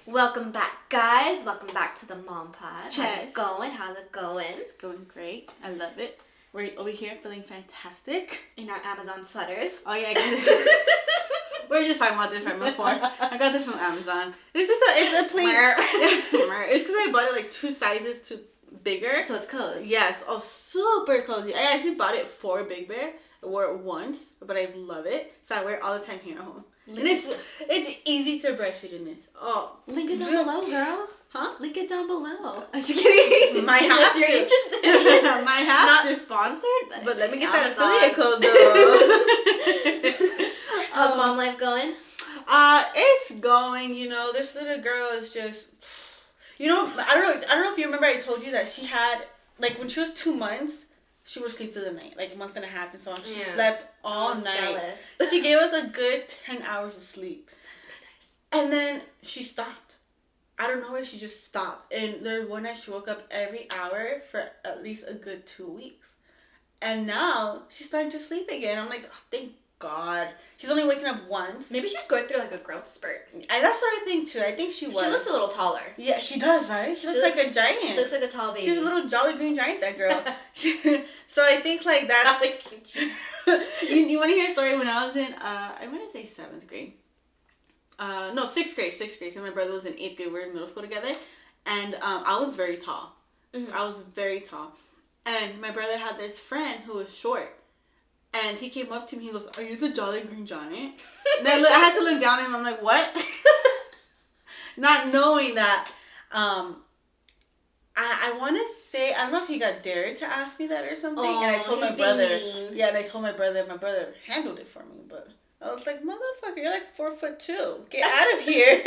Welcome back, guys. Welcome back to the Mom Pod. Cheers. How's it going? How's it going? It's going great. I love it. We're over here feeling fantastic. In our Amazon sweaters. Oh yeah, I got this. We were just talking about this right before. I got this from Amazon. It's a plain. It's because I bought it like 2 sizes too bigger. So it's cozy. Yes, super cozy. I actually bought it for Big Bear. I wore it once, but I love it. So I wear it all the time here at home. And it's easy to breastfeed in this. Oh, link it down below, girl. Huh? Link it down below. I'm just kidding. Might have Unless to. you're interested. Might have Not to. sponsored, But let me get Amazon. that affiliate code though. How's mom life going? It's going. You know, this little girl is just. You know, I don't know if you remember. I told you that she had when she was 2 months. She would sleep through the night, like a month and a half and so on. She slept all night. Jealous. She gave us a good 10 hours of sleep. That's very nice. And then she stopped. I don't know where she just stopped. And there's one night she woke up every hour for at least a good 2 weeks. And now she's starting to sleep again. I'm like, oh, thank God. She's only waking up once. Maybe she's going through like a growth spurt. And that's what I think too. I think she was. She looks a little taller. Yeah, she does, right? She looks like a giant. She looks like a tall baby. She's a little jolly green giant, that girl. So I think like that's. you want to hear a story when I was in I want to say 7th grade. No, 6th grade. 6th grade. Because my brother was in 8th grade. We were in middle school together, and I was very tall. Mm-hmm. I was very tall, and my brother had this friend who was short. And he came up to me, he goes, "Are you the Jolly Green Giant?" And I had to look down at him, I'm like, "What?" Not knowing that, I want to say, I don't know if he got dared to ask me that or something. Oh, and I told my he's brother, being mean. yeah, and I told my brother handled it for me. But I was like, "Motherfucker, you're like 4'2". Get out of here."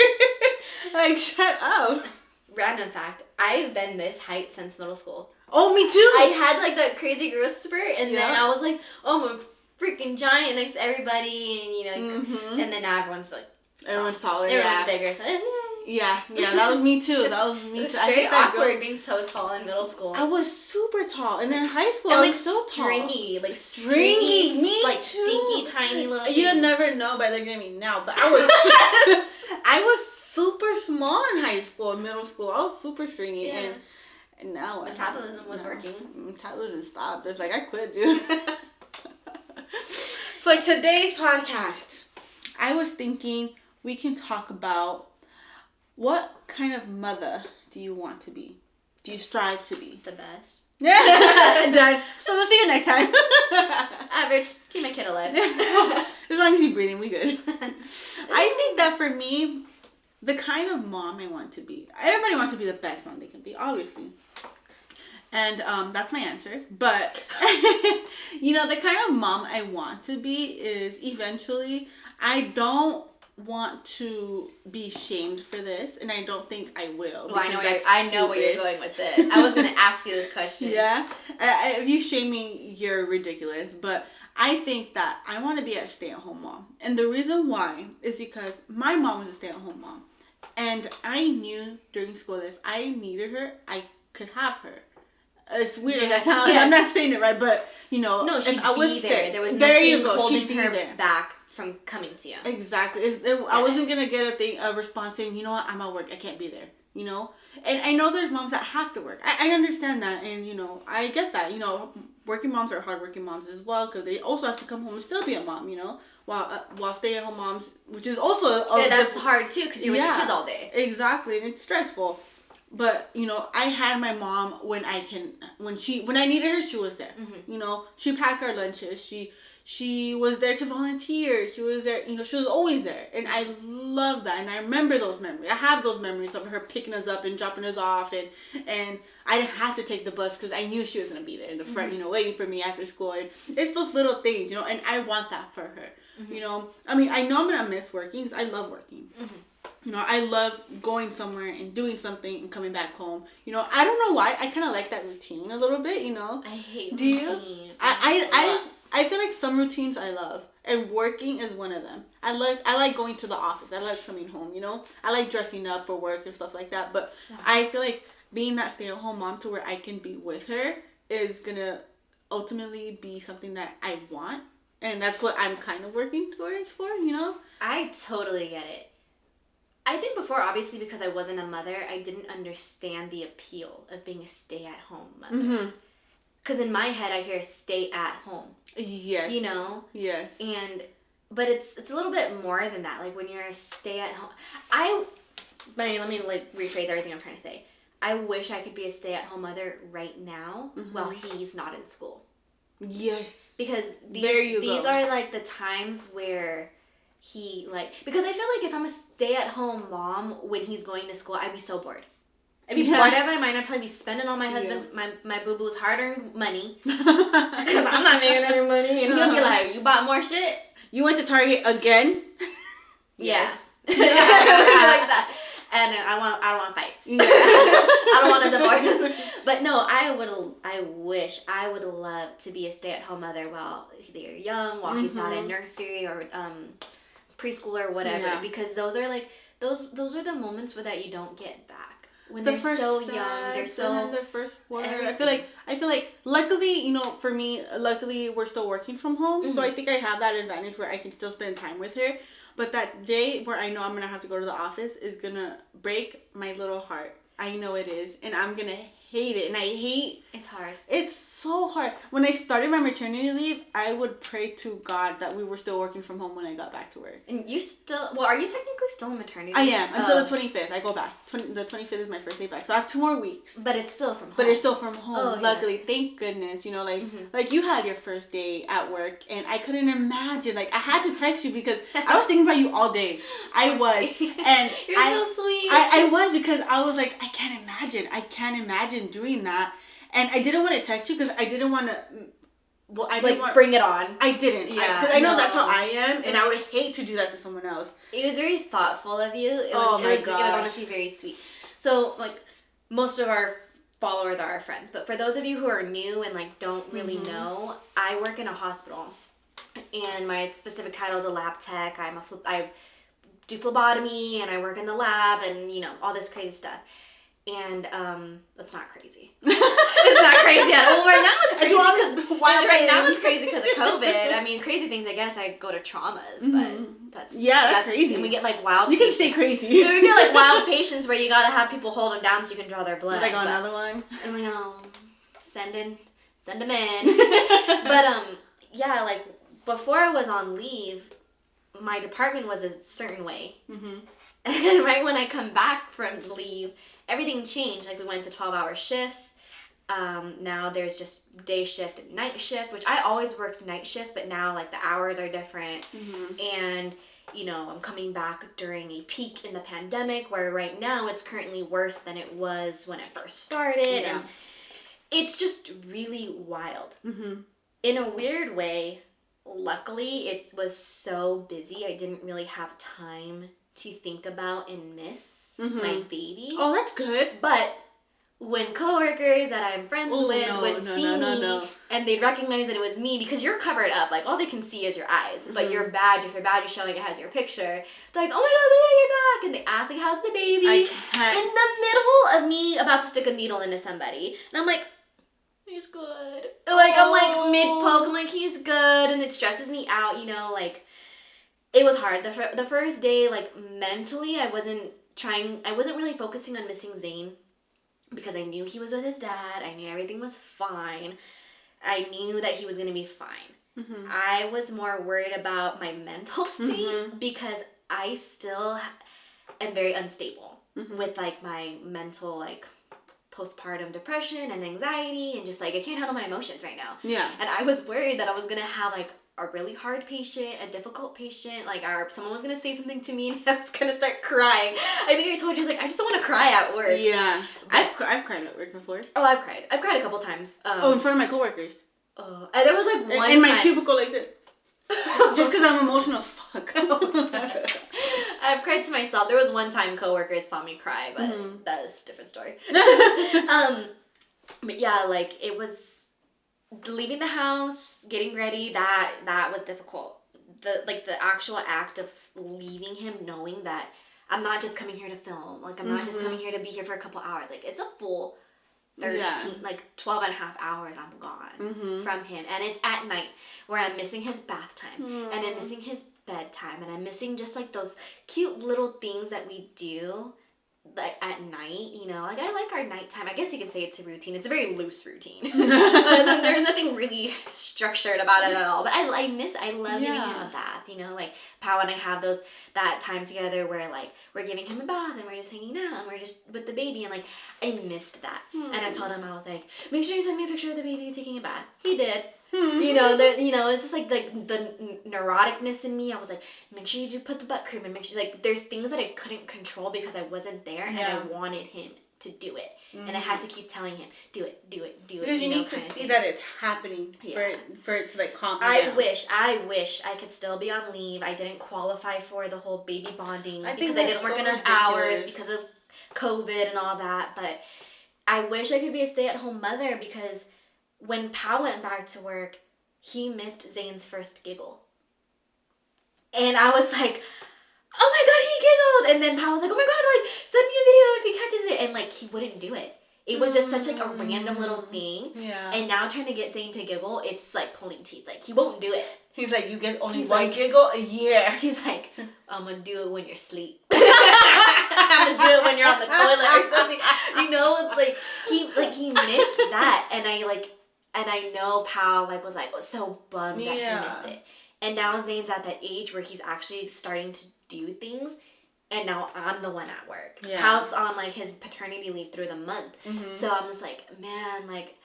Like, shut up. Random fact, I've been this height since middle school. Oh, me too. I had like that crazy growth spurt, and then I was like, "Oh, I'm a freaking giant next to everybody," and and then now everyone's like, everyone's taller. Everyone's bigger. So yeah, that was me too. That was me it's too. very awkward being so tall in middle school. I was super tall, and then in high school and I was so stringy, tall. like stringy, me like too. dinky, tiny little. You'd never know by looking at me now, but I was I was super small in high school and middle school. I was super stringy, and now metabolism was working. Metabolism stopped. It's like I quit, dude. So like today's podcast, I was thinking we can talk about what kind of mother do you want to be? Do you strive to be? The best. Yeah, done. So we'll see you next time. Average. Keep my kid alive. As long as he's breathing, we good. I think that for me, the kind of mom I want to be. Everybody wants to be the best mom they can be, obviously. And that's my answer. But, the kind of mom I want to be is eventually, I don't want to be shamed for this, and I don't think I will. Well, I know where you're going with this. I was going to ask you this question. Yeah? If you shame me, you're ridiculous. But I think that I want to be a stay-at-home mom. And the reason why is because my mom was a stay-at-home mom. And I knew during school that if I needed her, I could have her. It's weird as that sounds. Yes. I'm not saying it right, but, No, she'd if I was be there. sick, There was there you nothing go. holding She'd her be there. back from coming to you. Exactly. I wasn't going to get a response saying, "You know what, I'm at work. I can't be there." And I know there's moms that have to work. I understand that, and I get that. Working moms are hardworking moms as well, because they also have to come home and still be a mom. While stay-at-home moms, which is also that's hard too, because you're with your kids all day. Exactly, and it's stressful. But I had my mom when I needed her, she was there. Mm-hmm. She packed our lunches. She was there to volunteer. She was there, she was always there. And I love that. And I remember those memories. I have those memories of her picking us up and dropping us off. And I didn't have to take the bus because I knew she was going to be there in the front, mm-hmm. Waiting for me after school. And it's those little things, and I want that for her. Mm-hmm. I mean, I know I'm going to miss working because I love working. Mm-hmm. I love going somewhere and doing something and coming back home. I don't know why. I kind of like that routine a little bit, I hate Do routine. You? I feel like some routines I love, and working is one of them. I like going to the office. I like coming home, I like dressing up for work and stuff like that. But I feel like being that stay-at-home mom to where I can be with her is going to ultimately be something that I want. And that's what I'm kind of working towards for, I totally get it. I think before, obviously, because I wasn't a mother, I didn't understand the appeal of being a stay-at-home mother. Because in my head, I hear stay at home. Yes. You know? Yes. But it's a little bit more than that. Like, when you're a stay-at-home... let me rephrase everything I'm trying to say. I wish I could be a stay-at-home mother right now while he's not in school. Yes. Because these are, like, the times where... he, like, because I feel like if I'm a stay-at-home mom when he's going to school, I'd be so bored. I'd be bored out of my mind. I'd probably be spending all my husband's, my boo-boo's hard-earned money. Because I'm not making any money. And he'll be like, you bought more shit? You went to Target again? Yes. Like that. And I don't want fights. Yeah. I don't want a divorce. But no, I wish I would love to be a stay-at-home mother while they're young, while he's not in nursery or preschool or whatever, because those are like those are the moments that you don't get back when they're so young. They're so their first word. I feel like luckily, for me, we're still working from home, so I think I have that advantage where I can still spend time with her. But that day where I know I'm gonna have to go to the office is gonna break my little heart. I know it is, and I'm gonna hate it. And it's hard. It's so hard. When I started my maternity leave, I would pray to God that we were still working from home when I got back to work. And you still, are you technically still in maternity leave? I am, until the 25th. I go back. The 25th is my first day back. So I have 2 more weeks. But it's still from home. But it's still from home. Oh, luckily. Yeah. Thank goodness. Like you had your first day at work, and I couldn't imagine. Like, I had to text you because I was thinking about you all day. I was. And You're so sweet. I was, because I was like, I can't imagine doing that. And I didn't want to text you because I didn't want to. Well, I didn't want bring it on. I didn't. Yeah, because I know that's how I am, and I would hate to do that to someone else. It was very thoughtful of you. It my was gosh. honestly very sweet. So, like, most of our followers are our friends, but for those of you who are new and like don't really know, I work in a hospital, and my specific title is a lab tech. I do phlebotomy, and I work in the lab, and all this crazy stuff. And that's not crazy. It's not crazy at all. Right now it's crazy because of COVID. I mean, crazy things. I guess I go to traumas, but that's crazy. And we get like wild. You patients. Can stay crazy. We get like wild patients where you gotta have people hold them down so you can draw their blood. Like another one. I'm like, send them in. But yeah, like before I was on leave, my department was a certain way. And right when I come back from leave, everything changed. Like, we went to 12-hour shifts. Now there's just day shift and night shift, which I always worked night shift, but now, like, the hours are different. And, I'm coming back during a peak in the pandemic where right now it's currently worse than it was when it first started. Yeah. And it's just really wild. In a weird way, luckily, it was so busy, I didn't really have time to think about and miss my baby. Oh, that's good. But when coworkers that I'm friends with would see me and they'd recognize that it was me, because you're covered up, like all they can see is your eyes, but your badge, if your badge is showing, it has your picture. They're like, oh my god, Leah, you're back, and they ask like, how's the baby? I can't. In the middle of me about to stick a needle into somebody, and I'm like, he's good. Like, I'm like mid-poke, I'm like, he's good, and it stresses me out, like, it was hard. The first day, like, mentally, I wasn't really focusing on missing Zane, because I knew he was with his dad. I knew everything was fine. I knew that he was going to be fine. I was more worried about my mental state, because I still am very unstable with, like, my mental, like, postpartum depression and anxiety, and just, like, I can't handle my emotions right now. Yeah. And I was worried that I was going to have, like, a really hard patient, a difficult patient, like, someone was gonna say something to me and I was gonna start crying. I think I told you, like, I just don't want to cry at work. Yeah. I've cried at work before. Oh, I've cried a couple times. In front of my coworkers. There was, like, one in time. my cubicle, like this. Just because I'm emotional as fuck. I've cried to myself. There was one time coworkers saw me cry, but that's a different story. But yeah, like, it was leaving the house, getting ready, that was difficult. The actual act of leaving him, knowing that I'm not just coming here to film, like, I'm not just coming here to be here for a couple hours, like, it's a full like 12 and a half hours I'm gone from him. And it's at night where I'm missing his bath time and I'm missing his bedtime and I'm missing just like those cute little things that we do like at night, you know, like I like our nighttime. I guess you can say it's a routine. It's a very loose routine. There's nothing really structured about it at all. But I love giving him a bath, you know, like Pao and I have that time together where like we're giving him a bath and we're just hanging out and we're just with the baby and like I missed that. And I told him, I was like, make sure you send me a picture of the baby taking a bath. He did. You know, it's just like the neuroticness in me. I was like, make sure you do put the butt cream and make sure like there's things that I couldn't control because I wasn't there and I wanted him to do it. And I had to keep telling him, do it. Because you need to see that it's happening for it to like calm down. I wish I could still be on leave. I didn't qualify for the whole baby bonding because I didn't work enough hours because of COVID and all that. But I wish I could be a stay-at-home mother because when Pao went back to work, he missed Zane's first giggle. And I was like, oh my God, he giggled. And then Pao was like, oh my God, like, send me a video if he catches it. And like, he wouldn't do it. It was just such like a random little thing. Yeah. And now trying to get Zane to giggle, it's like pulling teeth. Like, he won't do it. He's like, you get only one giggle a year. He's like, I'm going to do it when you're asleep. I'm going to do it when you're on the toilet or something. You know, it's like, he missed that. And I know Pao was so bummed that he missed it. And now Zane's at that age where he's actually starting to do things. And now I'm the one at work. Yeah. Pao's on like his paternity leave through the month. So I'm just like, man, like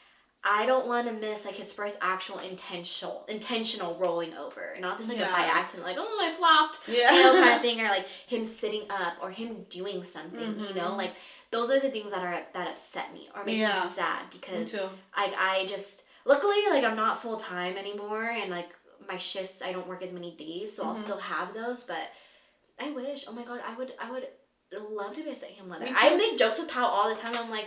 I don't want to miss like his first actual intentional rolling over. Not just like a by accident, like, oh, I flopped. You know, kind of thing. Or like him sitting up or him doing something, you know? Like those are the things that upset me or make me sad because I just luckily like I'm not full time anymore and like my shifts I don't work as many days, so I'll still have those, but I wish. Oh my God, I would love to be a stay-at-home mother. I make jokes with Pao all the time. I'm like,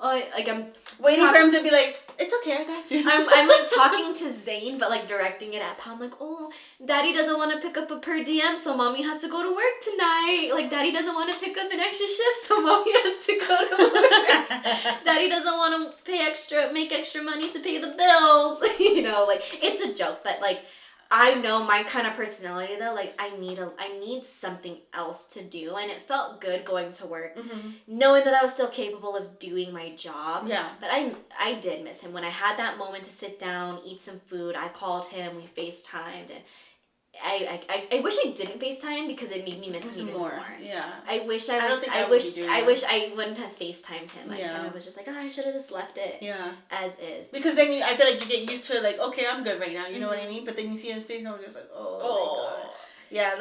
oh, like I'm waiting for him to be like, it's okay, I got you. I'm like talking to Zane, but like directing it at Pao. I'm like, oh, Daddy doesn't want to pick up a per diem, so Mommy has to go to work tonight. Like, Daddy doesn't want to pick up an extra shift, so Mommy has to go to work. Daddy doesn't want to make extra money to pay the bills. You know, like it's a joke, but like. I know my kind of personality though, like I need something else to do, and it felt good going to work, knowing that I was still capable of doing my job. Yeah. But I did miss him. When I had that moment to sit down, eat some food, I called him, we FaceTimed, and I wish I didn't FaceTime because it made me miss him even more. Yeah. I wish I wouldn't have FaceTimed him. I kind of was just like, oh, I should have just left it as is. Because then I feel like you get used to it, like, okay, I'm good right now, you know what I mean? But then you see his face and I'm just like, oh my God. Yeah,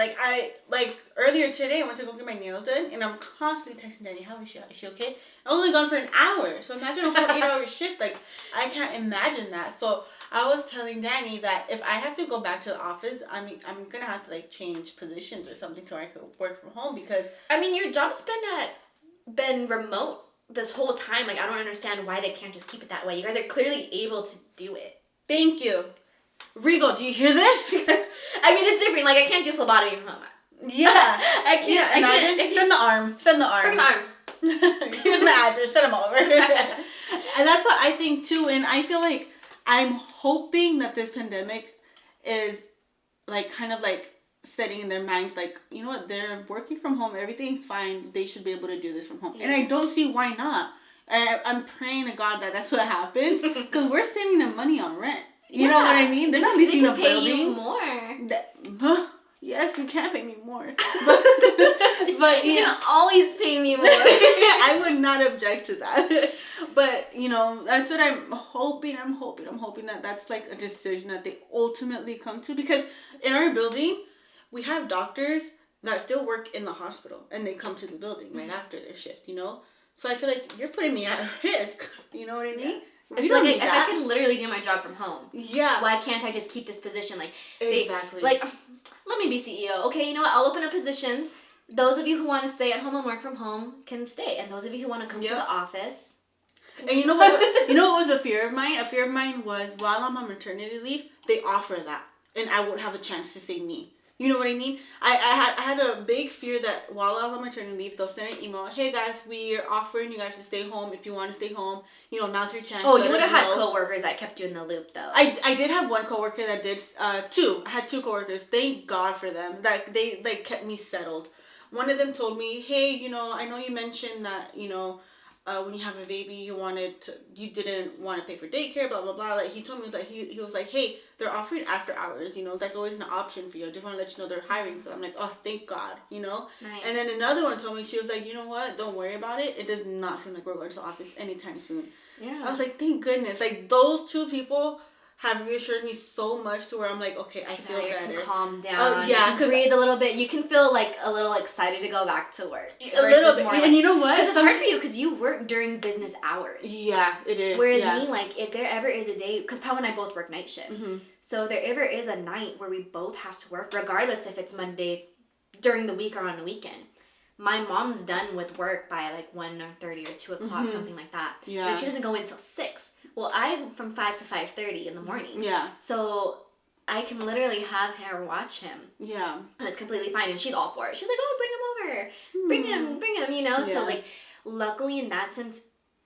like earlier today I went to go get my nails done and I'm constantly texting Danny, how is she? Is she okay? I'm only gone for an hour. So imagine a whole 8-hour shift. Like, I can't imagine that. So I was telling Danny that if I have to go back to the office, I mean, I'm going to have to, like, change positions or something so I could work from home because... I mean, your job's been remote this whole time. Like, I don't understand why they can't just keep it that way. You guys are clearly able to do it. Thank you. Rigo, do you hear this? I mean, it's different. Like, I can't do phlebotomy from home. Yeah. I can't. Send the arm. Bring the arm. Here's my address. Send them over. And that's what I think, too. And I feel like I'm hoping that this pandemic is, like, kind of, like, setting in their minds, like, you know what? They're working from home. Everything's fine. They should be able to do this from home. Yeah. And I don't see why not. And I'm praying to God that that's what happens. Because we're saving them money on rent. You know what I mean? They're not leasing a building. They can pay you more. Yes, you can pay me more. But you can always pay me more. I would not object to that. But, you know, that's what I'm hoping. I'm hoping that that's like a decision that they ultimately come to. Because in our building, we have doctors that still work in the hospital. And they come to the building right after their shift, you know? So I feel like you're putting me at risk. You know what I mean? Yeah. I feel like if I can literally do my job from home, why can't I just keep this position? Like, exactly. Let me be CEO. Okay, you know what? I'll open up positions. Those of you who want to stay at home and work from home can stay, and those of you who want to come to the office. And you know what? You know what was a fear of mine? A fear of mine was while I'm on maternity leave, they offer that, and I won't have a chance to say me. You know what I mean? I had a big fear that while I was on maternity leave, they'll send an email, hey guys, we are offering you guys to stay home if you want to stay home. You know, now's your chance. Oh, you would have had coworkers that kept you in the loop, though. I did have one coworker that did, two. I had two coworkers. Thank God for them. Like, they, like, kept me settled. One of them told me, hey, you know, I know you mentioned that, you know, when you have a baby, you didn't want to pay for daycare, blah, blah, blah. Like, he told me that he was like, hey, they're offering after hours, you know, that's always an option for you. I just want to let you know they're hiring for them. I'm like, oh, thank God, you know? Nice. And then another one told me, she was like, you know what? Don't worry about it. It does not seem like we're going to the office anytime soon. Yeah. I was like, thank goodness. Like, those two people have reassured me so much to where I'm like, okay, I feel better. You can calm down. Oh, yeah. You can breathe a little bit. You can feel like a little excited to go back to work. A little bit. And you know what? Because it's hard for you because you work during business hours. Yeah, it is. Whereas me, like, if there ever is a day, because Pao and I both work night shift. Mm-hmm. So if there ever is a night where we both have to work, regardless if it's Monday during the week or on the weekend, my mom's done with work by like 1:30 or 2 o'clock, something like that. Yeah. And she doesn't go in until 6. Well, I'm from 5 to 5:30 in the morning. Yeah. So I can literally have her watch him. Yeah. And it's completely fine. And she's all for it. She's like, oh, bring him over. Bring him, you know? Yeah. So, like, luckily in that sense,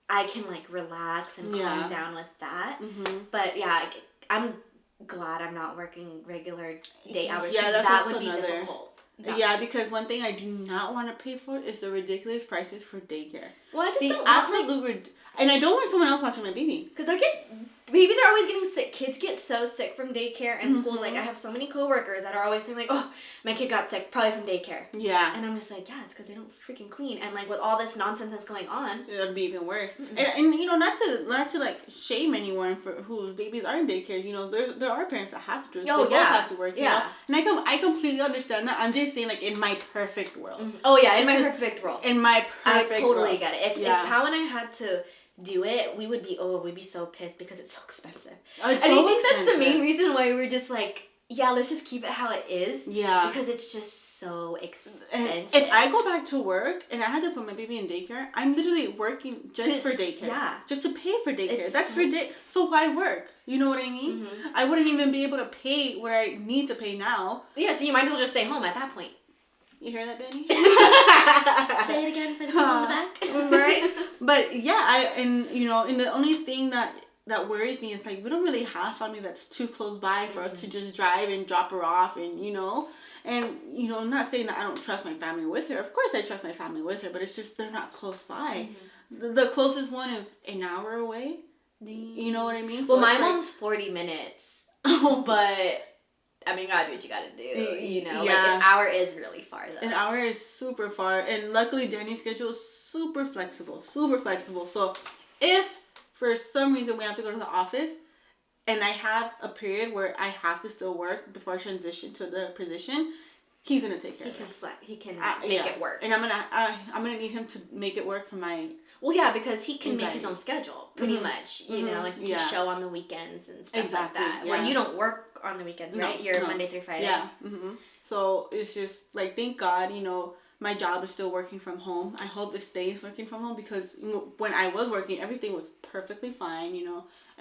I can, like, relax and calm down with that. Mm-hmm. But, yeah, I'm glad I'm not working regular day hours. Yeah, that would be difficult. Yeah, because one thing I do not want to pay for is the ridiculous prices for daycare. Well, I just don't want, like, and I don't want someone else watching my baby. Because babies are always getting sick. Kids get so sick from daycare and schools. Like, I have so many coworkers that are always saying, like, oh, my kid got sick, probably from daycare. Yeah. And I'm just like, yeah, it's because they don't freaking clean. And, like, with all this nonsense that's going on, it'll be even worse. And you know, not to like shame anyone for whose babies are in daycare. You know, there are parents that have to do it. Oh, they both have to work. You know? And I completely understand that. I'm just saying, like, in my perfect world. Mm-hmm. Oh yeah, in my perfect world. In my perfect I totally world. get it. If Pao and I had to do it, we'd be so pissed because it's so expensive. Oh, it's and so I think expensive. that's the main reason why we're just like, yeah, let's just keep it how it is. Yeah. Because it's just so expensive. And if I go back to work and I had to put my baby in daycare, I'm literally working just for daycare. Yeah. Just to pay for daycare. That's for so why work? You know what I mean? Mm-hmm. I wouldn't even be able to pay what I need to pay now. Yeah, so you might as well just stay home at that point. You hear that, Danny? Say it again for the people in the back. Right? But yeah, and the only thing that worries me is like we don't really have family that's too close by for us to just drive and drop her off and I'm not saying that I don't trust my family with her. Of course I trust my family with her, but it's just they're not close by. Mm-hmm. The closest one is an hour away. You know what I mean? Well, so my mom's 40 minutes. But I mean, you gotta do what you gotta do, you know? Yeah. Like, an hour is really far, though. An hour is super far, and luckily, Danny's schedule is super flexible. So, if for some reason we have to go to the office, and I have a period where I have to still work before I transition to the position, he's gonna take care of it. He can make it work. And I'm gonna need him to make it work for my... Well, yeah, because he can make his own schedule, pretty much. You know, like, he can show on the weekends and stuff like that. Yeah. Where you don't work on the weekends, right? You're Monday through Friday. Yeah. Mm-hmm. So, it's just, like, thank God, my job is still working from home. I hope it stays working from home because when I was working, everything was perfectly fine,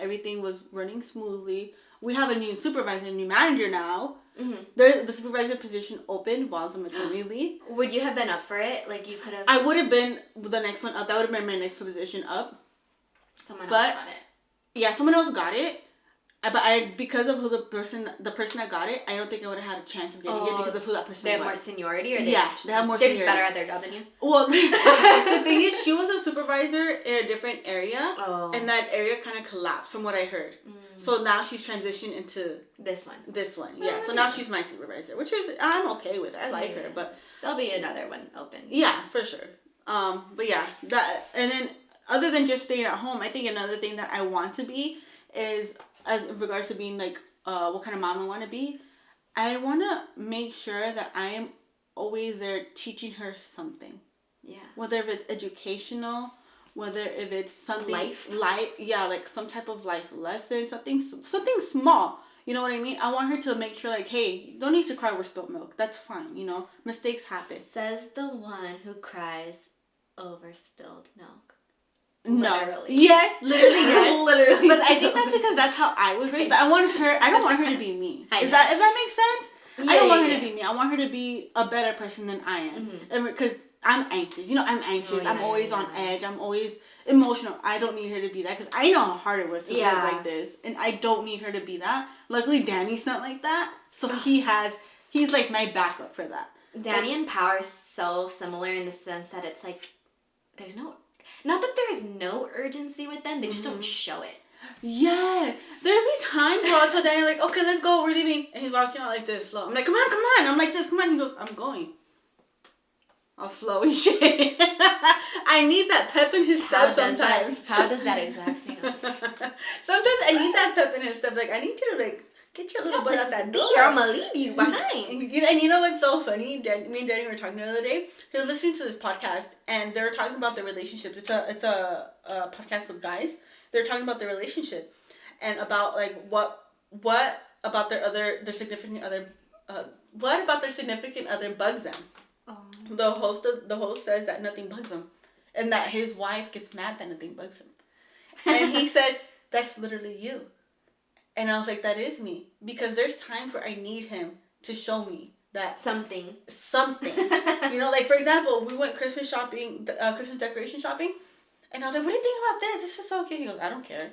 Everything was running smoothly. We have a new supervisor, a new manager now. Mm-hmm. The supervisor position opened while the maternity leave. Would you have been up for it? Like, you could have... I would have been the next one up. That would have been my next position up. Someone else got it. Yeah, someone else got it. But because of who the person that got it, I don't think I would have had a chance of getting it because of who that person was. They have more seniority, or they have more seniority. They're just better at their job than you? Well, the thing is, she was a supervisor in a different area, and that area kind of collapsed from what I heard. So now she's transitioned into this one. Yeah. So now she's my supervisor, which is I'm okay with. I like her, but there'll be another one open. Yeah, for sure. But yeah, that, and then other than just staying at home, I think another thing that I want to be is, as regards to being like what kind of mom I want to be, I want to make sure that I am always there teaching her something. Yeah. Whether if it's educational, whether if it's something like some type of life lesson, something small. You know what I mean? I want her to make sure, like, hey, you don't need to cry over spilled milk. That's fine. Mistakes happen. Says the one who cries over spilled milk. No. Literally. Yes, literally, yes. Literally. But I think that's because that's how I was raised. But I don't want her to be me. If that makes sense. I don't want her to be me. I want her to be a better person than I am. Because I'm anxious. I'm anxious. I'm always on edge. I'm always emotional. I don't need her to be that because I know how hard it was to live like this. And I don't need her to be that. Luckily, Danny's not like that. So he's like my backup for that. Danny and Pao are so similar in the sense that it's like, there's no, not that there is no urgency with them, they just don't show it. Yeah. There'll be times where I'll tell Danny, like, okay, let's go, we're leaving. And he's walking out like this, slow. I'm like, come on. I'm like this, come on. He goes, I'm going. I'll slow and shit. I need that pep in his step sometimes. How does that exact same? Sometimes I need that pep in his step. Like, I need you to, like, get your little butt out that door. I'm going to leave you behind. And you know what's so funny? Me and Danny were talking the other day. He was listening to this podcast, and they were talking about their relationships. It's a podcast with guys. They're talking about their relationship and about like what about their significant other what about their significant other bugs them. Oh. The host says that nothing bugs him, and that his wife gets mad that nothing bugs him. And he said, "That's literally you." And I was like, "That is me," because there's times where I need him to show me that something. Like for example, we went Christmas shopping, Christmas decoration shopping. And I was like, what do you think about this? This is so cute. He goes, I don't care.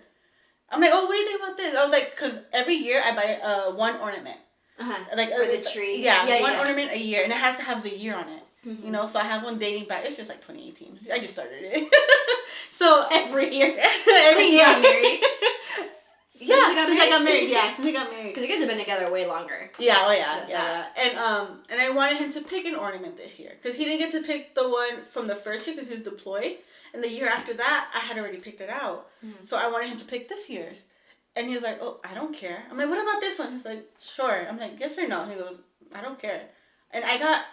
I'm like, oh, what do you think about this? I was like, because every year I buy one ornament. Like for the tree. Yeah, one ornament a year. And it has to have the year on it. Mm-hmm. So I have one dating back. It's just like 2018. I just started it. So every year. Every year. Got married? Since I got married. Because you guys have been together way longer. Yeah, yeah. And I wanted him to pick an ornament this year. Because he didn't get to pick the one from the first year because he was deployed. And the year after that, I had already picked it out. Mm-hmm. So I wanted him to pick this year's. And he was like, oh, I don't care. I'm like, what about this one? He's like, sure. I'm like, yes or no? He goes, I don't care. And I got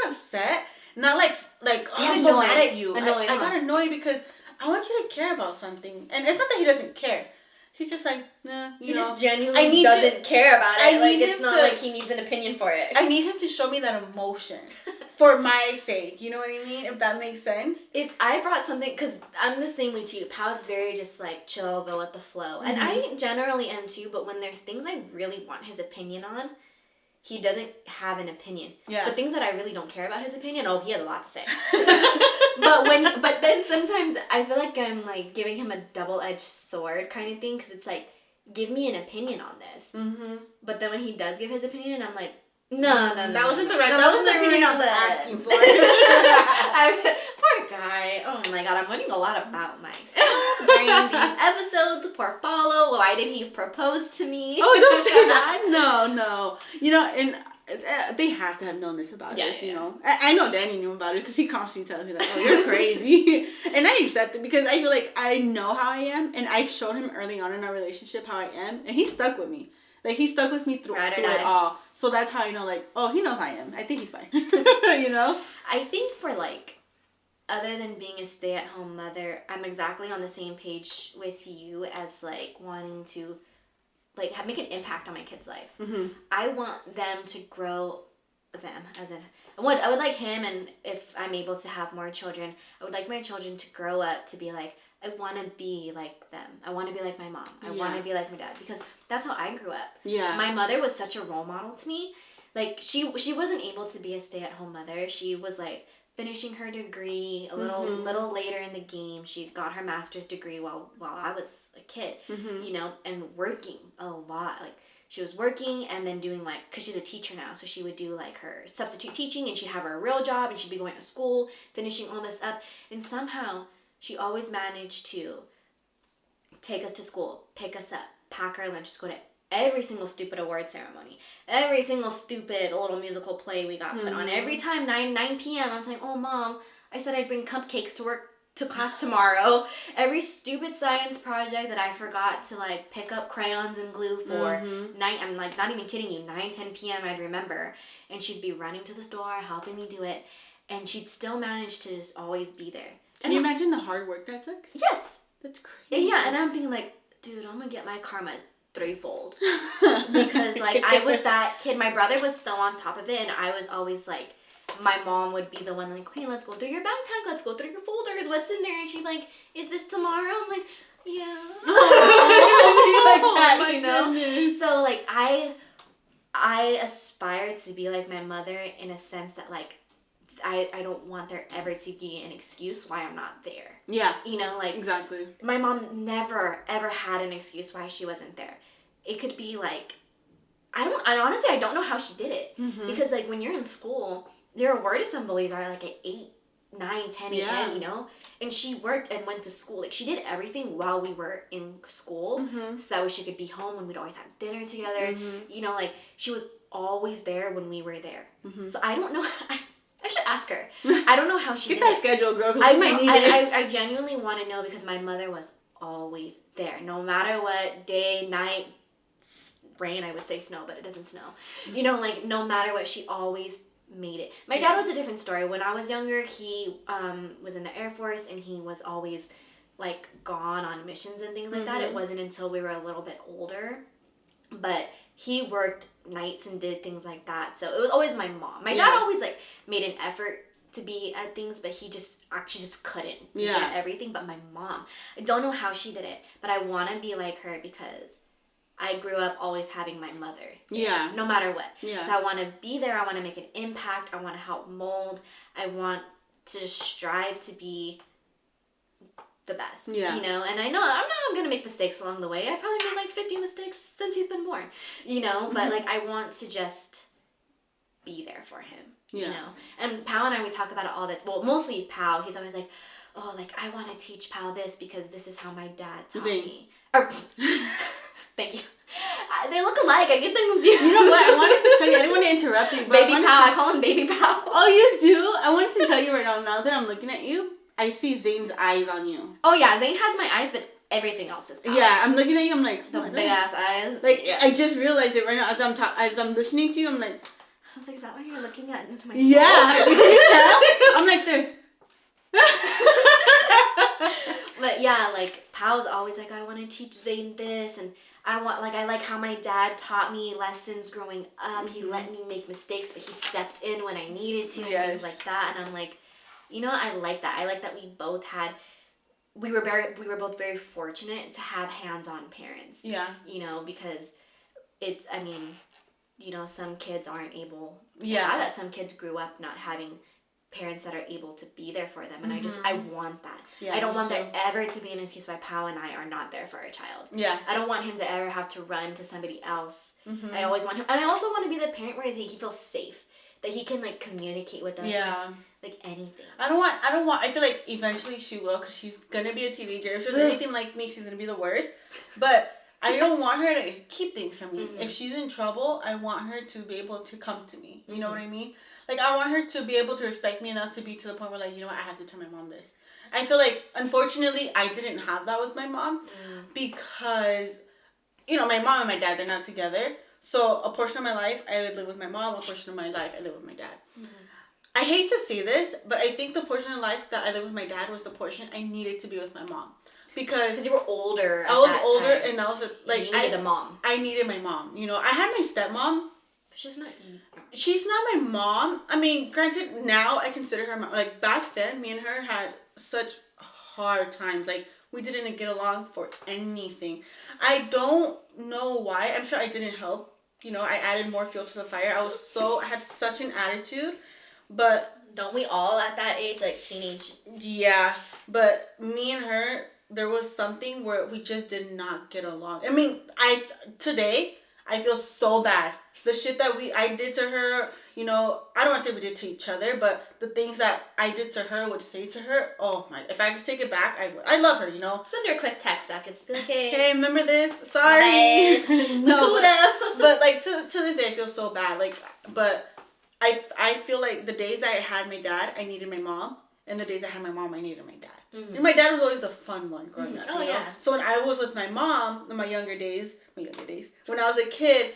upset. Not like oh, I'm so mad at you. I got annoyed because I want you to care about something. And it's not that he doesn't care. He's just like, nah, he just genuinely doesn't care about it. Like, it's not like he needs an opinion for it. I need him to show me that emotion for my sake. You know what I mean? If that makes sense. If I brought something, because I'm the same way too. Pao's very just like chill, go with the flow. Mm-hmm. And I generally am too, but when there's things I really want his opinion on, he doesn't have an opinion. Yeah. But things that I really don't care about his opinion, he has a lot to say. But then sometimes I feel like I'm like giving him a double-edged sword kind of thing, because it's like, give me an opinion on this. Mm-hmm. But then when he does give his opinion, I'm like, no. That wasn't the opinion I was asking for. Poor guy. Oh my god, I'm learning a lot about myself during these episodes. Poor Paulo. Why did he propose to me? Oh, don't say that. No. And they have to have known this about us, you know. I know Danny knew about it because he constantly tells me, like, oh, you're crazy. And I accept it because I feel like I know how I am, and I've shown him early on in our relationship how I am, and he stuck with me. Like, he stuck with me through it all. So that's how I know, like, oh, he knows I am. I think he's fine. You know? I think for, like, other than being a stay-at-home mother, I'm exactly on the same page with you as, like, wanting to like make an impact on my kid's life. Mm-hmm. I want them to grow I would like him, and if I'm able to have more children, I would like my children to grow up to be like, I want to be like them. I want to be like my mom. I want to be like my dad, because that's how I grew up. Yeah. My mother was such a role model to me. Like she wasn't able to be a stay-at-home mother. She was like finishing her degree a little later in the game. She got her master's degree while I was a kid, you know, and working a lot. Like she was working and then doing like, because she's a teacher now, so she would do like her substitute teaching, and she'd have her real job, and she'd be going to school, finishing all this up, and somehow she always managed to take us to school, pick us up, pack our lunches, go to every single stupid award ceremony, every single stupid little musical play we got put on. Every time 9 p.m. I'm like, oh mom, I said I'd bring cupcakes to class tomorrow. Every stupid science project that I forgot to like pick up crayons and glue for, I'm like not even kidding you, 9-10 p.m. I'd remember, and she'd be running to the store helping me do it, and she'd still manage to just always be there. Can you imagine the hard work that took? Yes. That's crazy. Yeah, and I'm thinking like, dude, I'm gonna get my karma threefold. Because like I was that kid. My brother was so on top of it, and I was always like, my mom would be the one like, okay, let's go through your backpack, let's go through your folders, what's in there? And she'd be like, is this tomorrow? I'm like, yeah. Like that, you know? Goodness. So like I aspire to be like my mother in a sense that, like, I don't want there ever to be an excuse why I'm not there. Yeah. You know, like... Exactly. My mom never, ever had an excuse why she wasn't there. It could be, like... I don't know how she did it. Mm-hmm. Because, like, when you're in school, your word assemblies are, like, at 8, 9, 10 a.m., you know? And she worked and went to school. Like, she did everything while we were in school, so that way she could be home and we'd always have dinner together. You know, like, she was always there when we were there. So I don't know... I should ask her. I don't know how she did that schedule, girl, because I might need it. I genuinely want to know, because my mother was always there. No matter what, day, night, rain, I would say snow, but it doesn't snow. You know, like, no matter what, she always made it. My dad was a different story. When I was younger, he was in the Air Force, and he was always, like, gone on missions and things like that. It wasn't until we were a little bit older. But he worked nights and did things like that. So it was always my mom. My dad always, like, made an effort to be at things, but he just couldn't be at everything. But my mom, I don't know how she did it, but I want to be like her, because I grew up always having my mother. Yeah. No matter what. Yeah. So I want to be there. I want to make an impact. I want to help mold. I want to strive to be the best. Yeah. You know, and I know I'm going to make mistakes along the way. I've probably made like 50 mistakes since he's been born, you know, but like, I want to just be there for him, you know. And Pao and I, we talk about it all the time. Well, mostly Pao. He's always like, oh, like, I want to teach Pao this because this is how my dad taught me. Or, thank you. They look alike. I get them confused. You know what? I wanted to tell you. I didn't want to interrupt you. But Baby Pao. I call him Baby Pao. Oh, you do? I wanted to tell you right now that I'm looking at you, I see Zane's eyes on you. Oh, yeah. Zane has my eyes, but everything else is Pao. Yeah, I'm looking at you. I'm like, the big ass eyes. Like, I just realized it right now as I'm listening to you. I'm like, I was like, is that why you're looking at into my soul? Yeah. Can you tell? I'm like this. But yeah, like, Pao's always like, I want to teach Zane this, and I like how my dad taught me lessons growing up. He let me make mistakes, but he stepped in when I needed to, and things like that. And I'm like, you know, I like that. I like that we were both very fortunate to have hands-on parents. Yeah. You know, because it's, I mean, you know, some kids aren't able to have that. Some kids grew up not having parents that are able to be there for them, and I want that. Yeah, I don't want there ever to be an excuse why Pao and I are not there for our child. Yeah. I don't want him to ever have to run to somebody else. I always want him, and I also want to be the parent where he feels safe, that he can, like, communicate with us. Yeah. Like anything. I feel like eventually she will, because she's gonna be a teenager. If she's anything like me, she's gonna be the worst. But I don't want her to keep things from me. If she's in trouble, I want her to be able to come to me. You know what I mean? Like, I want her to be able to respect me enough to be to the point where, like, you know what, I have to tell my mom this. I feel like, unfortunately, I didn't have that with my mom because, you know, my mom and my dad, they're not together. So a portion of my life, I would live with my mom. A portion of my life, I live with my dad. I hate to say this, but I think the portion of life that I lived with my dad was the portion I needed to be with my mom. Because you were older. I was older, time. And I was like, you needed a mom. I needed my mom. You know, I had my stepmom. She's not. She's not my mom. I mean, granted, now I consider her mom. Like, back then, me and her had such hard times. Like, we didn't get along for anything. I don't know why. I'm sure I didn't help. You know, I added more fuel to the fire. I had such an attitude, but don't we all at that age, like teenage? Yeah, but me and her, there was something where we just did not get along. I mean, today I feel so bad. The shit that I did to her, you know, I don't want to say we did to each other, but the things that I did to her would say to her, oh my, if I could take it back, I would. I love her, you know. Send her a quick text after this. Be like, hey, remember this? Sorry. No, but like to this day, I feel so bad. Like, but I feel like the days I had my dad, I needed my mom. And the days I had my mom, I needed my dad. And my dad was always the fun one growing up. Oh, you know? Yeah. So when I was with my mom in my younger days, when I was a kid,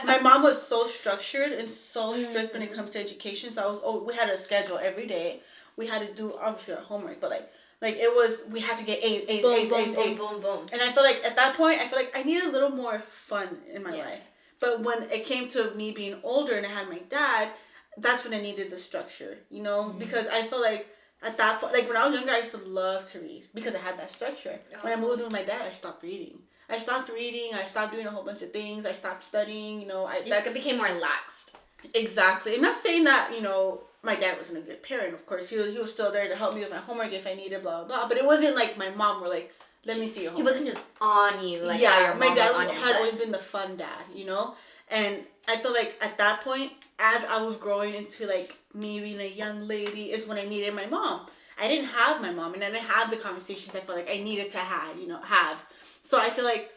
my mom was so structured and so strict when it comes to education. So we had a schedule every day. We had to do, obviously, our homework, but like it was, we had to get A's. Boom. And I feel like at that point, I needed a little more fun in my life. But when it came to me being older and I had my dad, that's when I needed the structure, you know? Because I feel like at that point, like when I was younger, I used to love to read because I had that structure. When I moved with my dad, I stopped reading. I stopped reading. I stopped doing a whole bunch of things. I stopped studying. You know, you just became more laxed. Exactly. And not saying that, you know, my dad wasn't a good parent. Of course, he was still there to help me with my homework if I needed, blah, blah, blah. But it wasn't like my mom were like, let me see your homework. He wasn't just on you. Like, yeah, your my mom dad was on had always been the fun dad, you know? And I feel like at that point, as I was growing into like me being a young lady, is when I needed my mom. I didn't have my mom, and I didn't have the conversations I felt like I needed to have. So I feel like,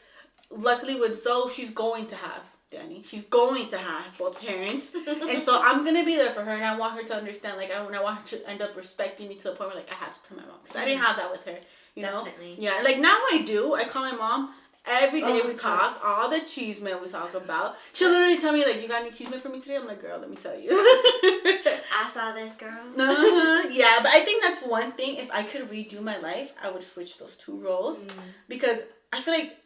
luckily with Zoe, she's going to have Danny. She's going to have both parents. And so I'm going to be there for her, and I want her to understand, like, I want her to end up respecting me to the point where, like, I have to tell my mom. Because I didn't have that with her, you know? Definitely. Yeah, like, now I do. I call my mom. Every day we talk, all the cheese men we talk about. She'll literally tell me, like, you got any cheese men for me today? I'm like, girl, let me tell you. I saw this, girl. Yeah, but I think that's one thing. If I could redo my life, I would switch those two roles. Because I feel like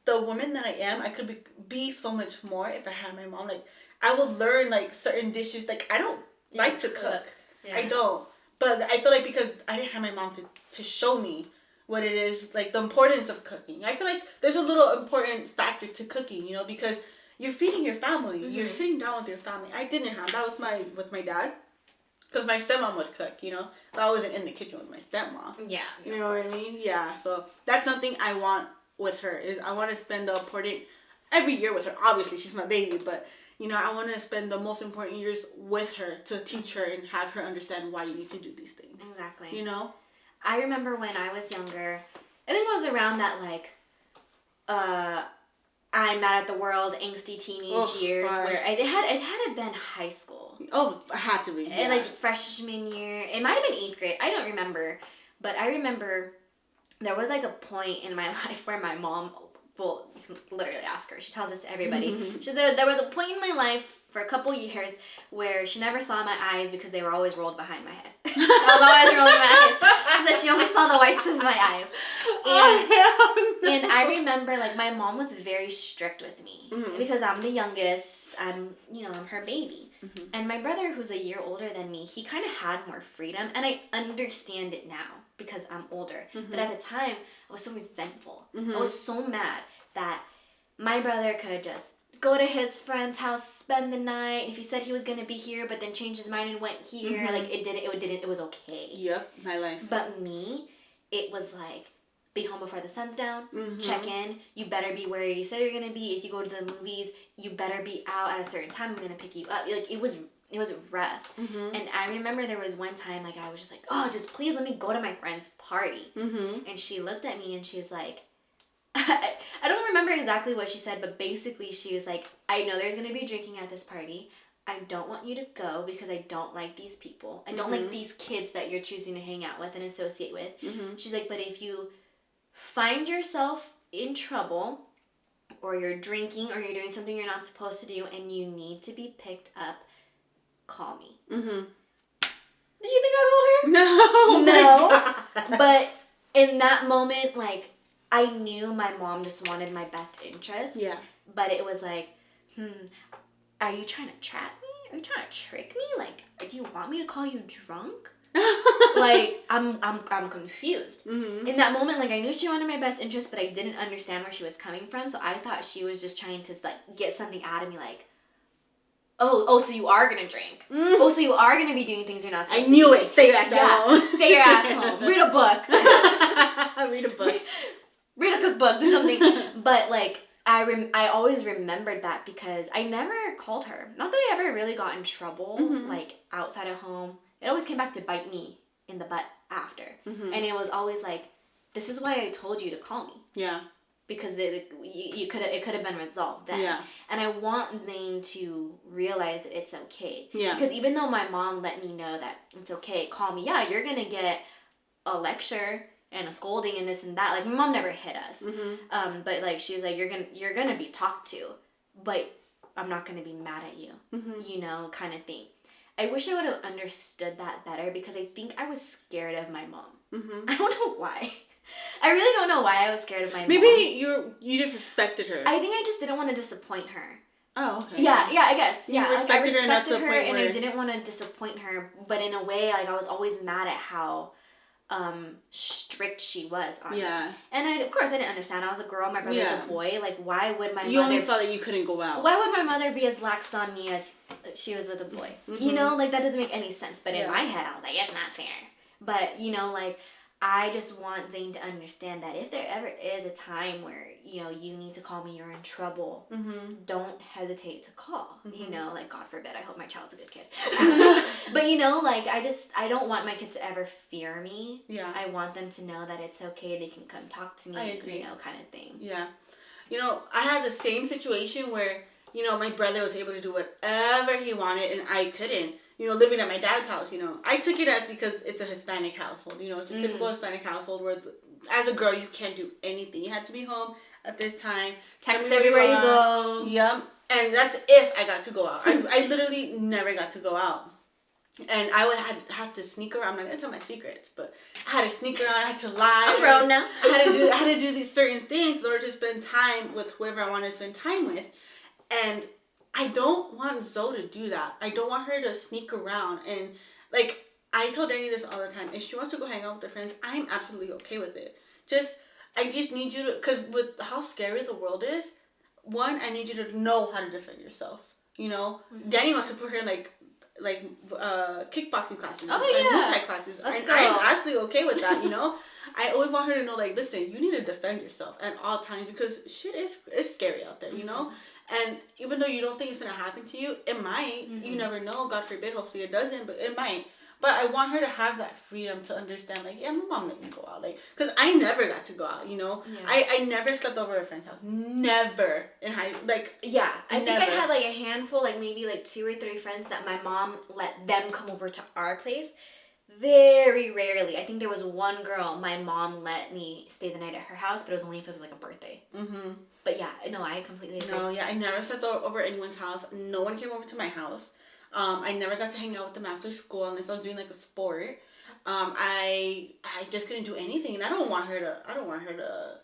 the woman that I am, I could be so much more if I had my mom. Like, I would learn, like, certain dishes. Like, I don't like to cook. Yeah. I don't. But I feel like because I didn't have my mom to show me what it is, like, the importance of cooking. I feel like there's a little important factor to cooking, you know, because you're feeding your family. You're sitting down with your family. I didn't have that with my dad. Because my stepmom would cook, you know. But I wasn't in the kitchen with my stepmom. Yeah. You know what I mean? Yeah. So that's something I want with her. Is I want to spend the important every year with her. Obviously, she's my baby, but you know, I want to spend the most important years with her to teach her and have her understand why you need to do these things. Exactly. You know? I remember when I was younger, I think it was around that, like, I'm mad at the world, angsty teenage years, where it had been high school. Oh, it had to be. Yeah. Like, freshman year. It might have been 8th grade. I don't remember. But I remember there was, like, a point in my life where my mom, well, you can literally ask her. She tells this to everybody. There was a point in my life for a couple years where she never saw my eyes because they were always rolled behind my head. I was always rolling my eyes. She said she only saw the whites of my eyes. And I remember, like, my mom was very strict with me because I'm the youngest. I'm her baby. And my brother, who's a year older than me, he kind of had more freedom. And I understand it now because I'm older. But at the time, I was so resentful. I was so mad that my brother could just go to his friend's house, spend the night. If he said he was gonna be here, but then changed his mind and went here, like, it was okay. Yep, my life. But me, it was like, be home before the sun's down, check in, you better be where you said you're gonna be. If you go to the movies, you better be out at a certain time, I'm gonna pick you up. Like, it was rough. And I remember there was one time, like, I was just like, oh, just please let me go to my friend's party. And she looked at me and she's like, I don't remember exactly what she said, but basically she was like, I know there's going to be drinking at this party. I don't want you to go because I don't like these people. I don't like these kids that you're choosing to hang out with and associate with. She's like, but if you find yourself in trouble or you're drinking or you're doing something you're not supposed to do and you need to be picked up, call me. Did you think I called her? No. But in that moment, like, I knew my mom just wanted my best interest. Yeah. But it was like, are you trying to trap me? Are you trying to trick me? Like, do you want me to call you drunk? Like, I'm confused. In that moment, like, I knew she wanted my best interest, but I didn't understand where she was coming from. So I thought she was just trying to, like, get something out of me, like, oh, so you are gonna drink. Oh, so you are gonna be doing things you're not supposed to do. I knew it. Stay your ass at home. Stay your ass home. Read a book. Read a book. Read a cookbook. Do something. But, like, I always remembered that because I never called her. Not that I ever really got in trouble, like, outside of home. It always came back to bite me in the butt after. And it was always like, this is why I told you to call me. Yeah. Because it could have been resolved then. Yeah. And I want Zane to realize that it's okay. Yeah. Because even though my mom let me know that it's okay, call me. Yeah, you're gonna get a lecture and a scolding and this and that. Like, my mom never hit us. But, like, she's like, you're gonna be talked to, but I'm not gonna be mad at you. You know, kind of thing. I wish I would have understood that better because I think I was scared of my mom. I don't know why. I really don't know why I was scared of my mom. Maybe you just respected her. I think I just didn't want to disappoint her. Oh, okay. Yeah, I guess. You respected her and I didn't want to disappoint her, but in a way, like, I was always mad at how strict she was on me. Yeah. And of course I didn't understand. I was a girl, my brother's a boy. Like, why would my You only saw that you couldn't go out. Why would my mother be as laxed on me as she was with a boy? Mm-hmm. You know, like, that doesn't make any sense. But in my head, I was like, it's not fair. But, you know, like, I just want Zane to understand that if there ever is a time where, you know, you need to call me, you're in trouble, don't hesitate to call. You know, like, God forbid, I hope my child's a good kid. But, you know, like, I don't want my kids to ever fear me. Yeah. I want them to know that it's okay, they can come talk to me, I agree. you know, kind of thing. Yeah. You know, I had the same situation where, you know, my brother was able to do whatever he wanted and I couldn't. You know, living at my dad's house, you know. I took it as because it's a Hispanic household. You know, it's a typical Hispanic household where, as a girl, you can't do anything. You have to be home at this time. Text everywhere you go. Yep. And that's if I got to go out. I literally never got to go out. And I would have to sneak around. I'm not going to tell my secrets, but I had to sneak around. I had to lie. I'm grown now. I had to do these certain things in order to spend time with whoever I wanted to spend time with. And I don't want Zoe to do that. I don't want her to sneak around. And, like, I tell Danny this all the time. If she wants to go hang out with her friends, I'm absolutely okay with it. I just need you to, because with how scary the world is, one, I need you to know how to defend yourself. You know? Mm-hmm. Danny wants to put her in, like kickboxing classes. Oh, yeah. And Muay Thai classes. And I'm absolutely okay with that, you know? I always want her to know, like, listen, you need to defend yourself at all times because shit is scary out there, you know? And even though you don't think it's going to happen to you, it might. You never know. God forbid. Hopefully it doesn't, but it might. But I want her to have that freedom to understand, like, yeah, my mom let me go out. Like, because I never got to go out, you know? Yeah. I never slept over at a friend's house. Never. Yeah. I think I had, like, a handful, like, maybe, like, 2 or 3 friends that my mom let them come over to our place. Very rarely. I think there was one girl my mom let me stay the night at her house, but it was only if it was, like, a birthday. But yeah, no, I completely agree. No, yeah, I never slept over anyone's house. No one came over to my house. I never got to hang out with them after school unless I was doing like a sport. I just couldn't do anything, and I don't want her to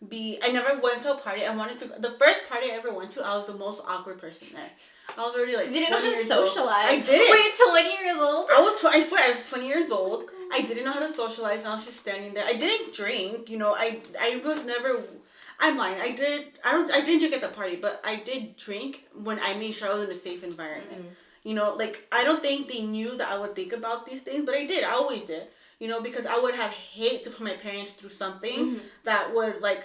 be. I never went to a party. The first party I ever went to, I was the most awkward person there. I was already like 20 years old. You didn't know how to socialize. I didn't. Were you 20 years old? I swear I was 20 years old. Oh, I didn't know how to socialize, and I was just standing there. I didn't drink. You know, I was never. I'm lying. I didn't drink at the party, but I did drink when I made sure I was in a safe environment. You know, like, I don't think they knew that I would think about these things, but I did. I always did. You know, because I would have hate to put my parents through something that would, like,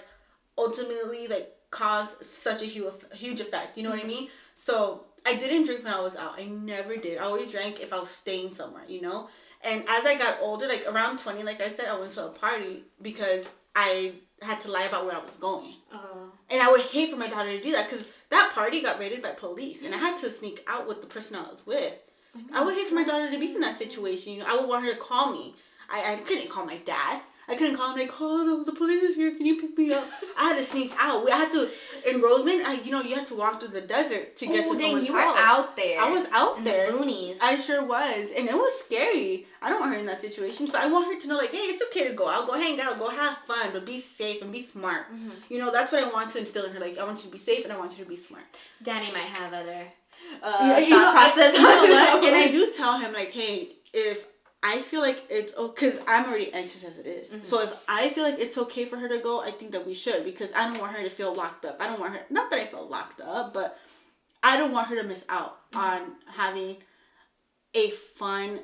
ultimately, like, cause such a huge effect. You know what I mean? So, I didn't drink when I was out. I never did. I always drank if I was staying somewhere, you know? And as I got older, like, around 20, like I said, I went to a party because I had to lie about where I was going. And I would hate for my daughter to do that because that party got raided by police and I had to sneak out with the person I was with. I would hate for my daughter to be in that situation. You know, I would want her to call me. I couldn't call my dad. I couldn't call him like, oh, the police is here. Can you pick me up? I had to sneak out. I had to, in Roseman, you had to walk through the desert to get to someone's house. You were out there. I was out there. In the boonies. I sure was. And it was scary. I don't want her in that situation. So I want her to know, like, hey, it's okay to go out. Go hang out. Go have fun. But be safe and be smart. You know, that's what I want to instill in her. Like, I want you to be safe and I want you to be smart. Danny might have other thought process. And I do tell him, like, hey, if I feel like it's okay, because I'm already anxious as it is. So if I feel like it's okay for her to go, I think that we should, because I don't want her to feel locked up. I don't want her, not that I feel locked up, but I don't want her to miss out on having a fun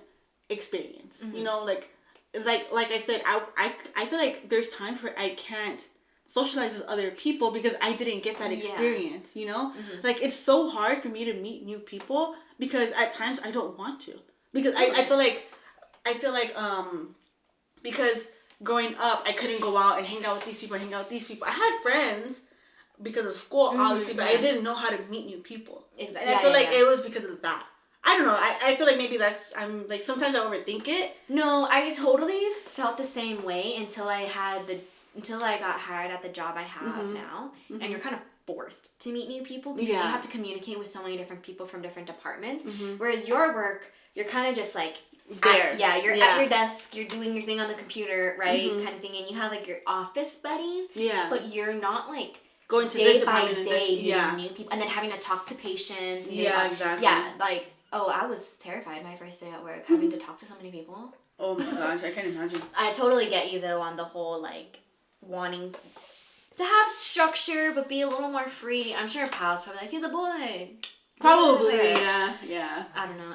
experience. You know, like I said, I feel like there's times where I can't socialize with other people because I didn't get that experience, you know? Like, it's so hard for me to meet new people because at times I don't want to. Because I feel like because growing up, I couldn't go out and hang out with these people, I had friends because of school, obviously, but I didn't know how to meet new people. Exactly. And I feel like it was because of that. I don't know. I feel like maybe I'm like, sometimes I overthink it. No, I totally felt the same way until I got hired at the job I have now. And you're kind of forced to meet new people because you have to communicate with so many different people from different departments. Whereas your work, you're kind of just like there. You're at your desk, you're doing your thing on the computer, right? Kind of thing. And you have like your office buddies. Yeah. But you're not like going to day by day meeting new people and then having to talk to patients. And exactly. Yeah, like, I was terrified my first day at work having to talk to so many people. Oh my gosh, I can't imagine. I totally get you though on the whole like wanting to have structure but be a little more free. I'm sure Pal's probably like, he's a boy. Probably, yeah. I don't know.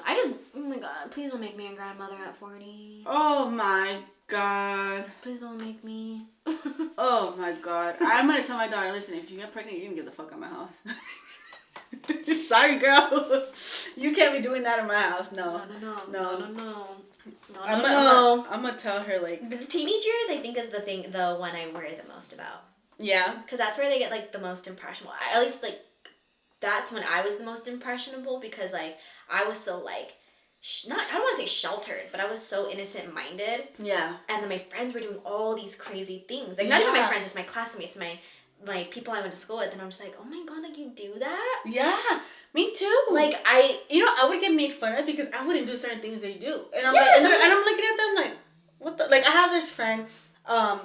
Oh my god, please don't make me a grandmother at 40. Oh my god. Please don't make me. Oh my god. I'm gonna tell my daughter, listen, if you get pregnant, you're gonna get the fuck out of my house. Sorry, girl. You can't be doing that in my house. No. No. I'm gonna tell her, like... The teenage years, I think, is the one I worry the most about. Yeah. Because that's where they get, like, the most impressionable. At least, like, that's when I was the most impressionable because, like, I was so, like... I don't want to say sheltered, but I was so innocent-minded. Yeah. And then my friends were doing all these crazy things. Like, not even my friends, just my classmates, my people I went to school with. And I'm just like, oh my god, like, you do that? Yeah. Me too. Like, I would get made fun of because I wouldn't do certain things they do. And I'm like, and I'm looking at them like, what the... Like, I have this friend,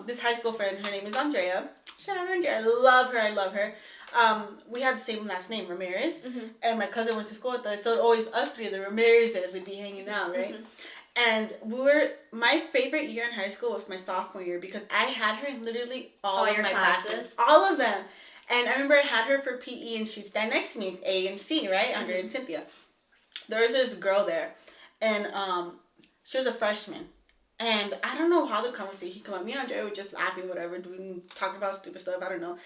this high school friend. Her name is Andrea. Shout out Andrea. I love her. We had the same last name, Ramirez. Mm-hmm. And my cousin went to school with us. So always us three, the Ramirezes, would be hanging out, right? Mm-hmm. And my favorite year in high school was my sophomore year because I had her in literally all of my classes. All of them. And I remember I had her for PE and she'd stand next to me, A and C, right? Mm-hmm. Andrea and Cynthia. There was this girl there. And she was a freshman. And I don't know how the conversation came up. Me and Andrea were just laughing, whatever, talking about stupid stuff. I don't know.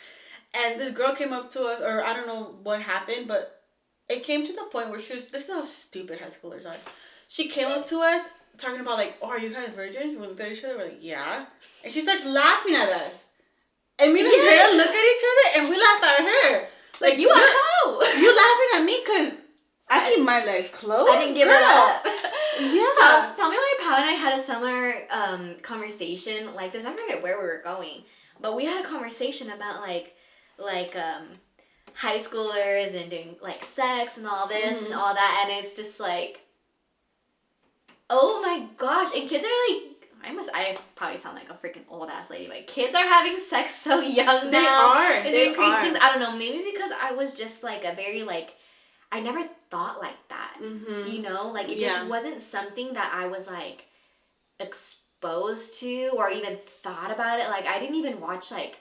And this girl came up to us, or I don't know what happened, but it came to the point where this is how stupid high schoolers are. She came up to us talking about like, oh, are you guys virgins? We looked at each other, we're like, yeah. And she starts laughing at us. And me and Andrea look at each other and we laugh at her. Like, you a hoe. You laughing at me because I keep my legs closed. I didn't give it up. Yeah. Tell me why Pao and I had a similar conversation like this. I forget where we were going. But we had a conversation about like high schoolers and doing like sex and all this and all that, and it's just like, oh my gosh. And kids are like, I probably sound like a freaking old ass lady, but kids are having sex so young now. They are. And doing crazy things. I don't know, maybe because I was just like a very like, I never thought like that. Mm-hmm. You know, like it just wasn't something that I was like exposed to or even thought about it. Like I didn't even watch like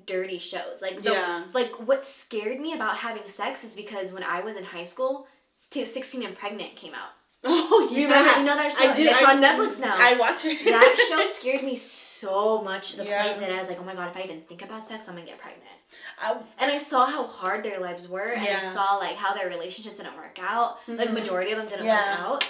dirty shows. Like like what scared me about having sex is because when I was in high school, 16 and Pregnant came out. Oh, you know that show? It's on Netflix now. I watch it. That show scared me so much to the point that I was like, oh my god, if I even think about sex, I'm gonna get pregnant. And I saw how hard their lives were, and I saw like how their relationships didn't work out. Mm-hmm. Like majority of them didn't work out.